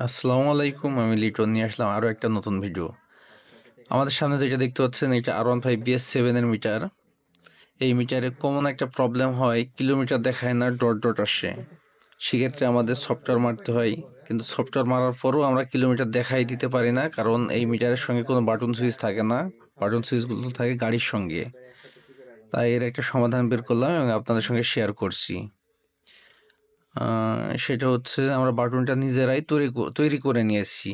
আসসালামু আলাইকুম, আমি লিটন নিয়ে আসলাম আরও একটা নতুন ভিডিও। আমাদের সামনে যেটা দেখতে পাচ্ছেন এটা R15BS7 এর মিটার। এই মিটারে কমন একটা প্রবলেম হয়, কিলোমিটার দেখায় না, ডট ডট আসে। সেক্ষেত্রে আমাদের সফটওয়্যার মারতে হয়, কিন্তু সফটওয়্যার মারার পরও আমরা কিলোমিটার দেখাই দিতে পারি না, কারণ এই মিটারের সঙ্গে কোনো বাটন সুইচ থাকে না। বাটন সুইচগুলো থাকে গাড়ির সঙ্গে। তাই এর একটা সমাধান বের করলাম এবং আপনাদের সঙ্গে শেয়ার করছি। সেটা হচ্ছে আমরা বাটনটা নিজেরাই তৈরি করে নিয়েছি।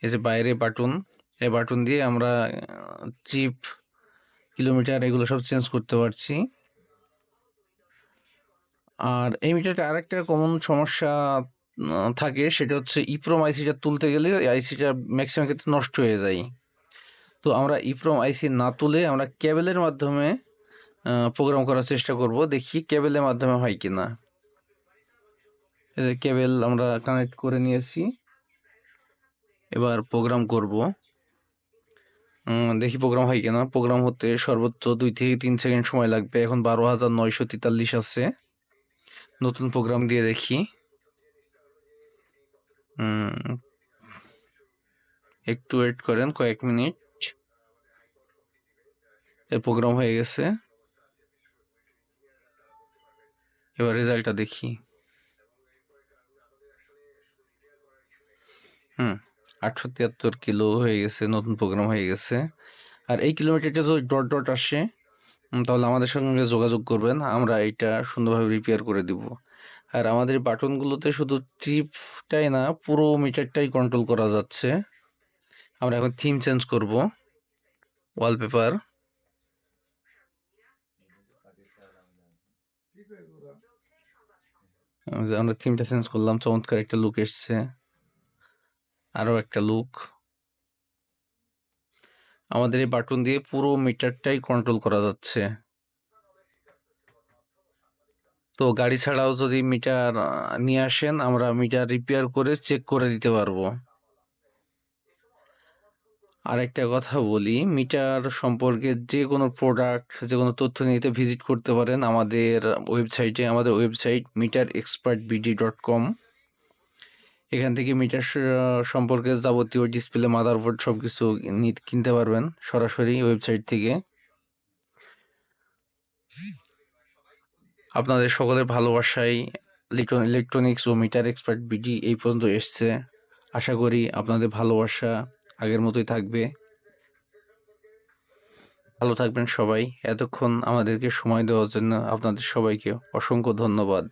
এই যে বাইরে বাটন, এই বাটন দিয়ে আমরা ট্রিপ, কিলোমিটার এগুলো সব চেঞ্জ করতে পারছি। আর এই মিটারটা আরেকটা কমন সমস্যা থাকে, সেটা হচ্ছে ইপ্রোম আইসিটা তুলতে গেলে আইসিটা ম্যাক্সিমাম ক্ষেত্রে নষ্ট হয়ে যায়। তো আমরা ইপ্রোম আইসি না তুলে আমরা কেবলের মাধ্যমে প্রোগ্রাম করার চেষ্টা করব, দেখি কেবলের মাধ্যমে হয় কিনা। এই যে কেবল আমরা কানেক্ট করে নিয়েছি, এবার প্রোগ্রাম করব। দেখি প্রোগ্রাম হয় কিনা। প্রোগ্রাম হতে সর্বোচ্চ 2 থেকে 3 সেকেন্ড সময় লাগবে। এখন 12,943 আছে। নতুন প্রোগ্রাম দিয়ে দেখি। একটু ওয়েট করেন কয়েক মিনিট। এই প্রোগ্রাম হয়ে গেছে, এবার রেজাল্টটা দেখি। 873 কিলো হয়ে গেছে, নতুন প্রোগ্রাম হয়ে গেছে। আর এই কিলোমিটারটা যদি ডট ডট আসে, তাহলে আমাদের সঙ্গে যোগাযোগ করবেন, আমরা এটা সুন্দরভাবে রিপেয়ার করে দিব। আর আমাদের বাটনগুলোতে শুধু ট্রিপটাই না, পুরো মিটারটাই কন্ট্রোল করা যাচ্ছে। আমরা এখন থিম চেঞ্জ করব, ওয়ালপেপার। আমরা থিমটা চেঞ্জ করলাম, চমৎকার একটা লুক এসছে, আরও একটা লুক। আমাদের এই বাটন দিয়ে পুরো মিটারটাই কন্ট্রোল করা যাচ্ছে। তো গাড়ি ছাড়াও যদি মিটার নিয়ে আসেন, আমরা মিটার রিপেয়ার করে চেক করে দিতে পারবো। আর একটা কথা বলি, মিটার সম্পর্কে যে কোনো প্রোডাক্ট, যে কোনো তথ্য নিতে ভিজিট করতে পারেন আমাদের ওয়েবসাইটে। আমাদের ওয়েবসাইট meterexpertbd.com। এখান থেকে মিটার সম্পর্কে যাবতীয় ডিসপ্লে, মাদারবোর্ড সব কিছু কিনতে পারবেন সরাসরি ওয়েবসাইট থেকে। আপনাদের সকলের ভালোবাসায় লিটন ইলেকট্রনিক্স ও মিটার এক্সপার্ট বিডি এই পর্যন্ত এসছে। আশা করি আপনাদের ভালোবাসা আগের মতোই থাকবে। ভালো থাকবেন সবাই। এতক্ষণ আমাদেরকে সময় দেওয়ার জন্য আপনাদের সবাইকে অসংখ্য ধন্যবাদ।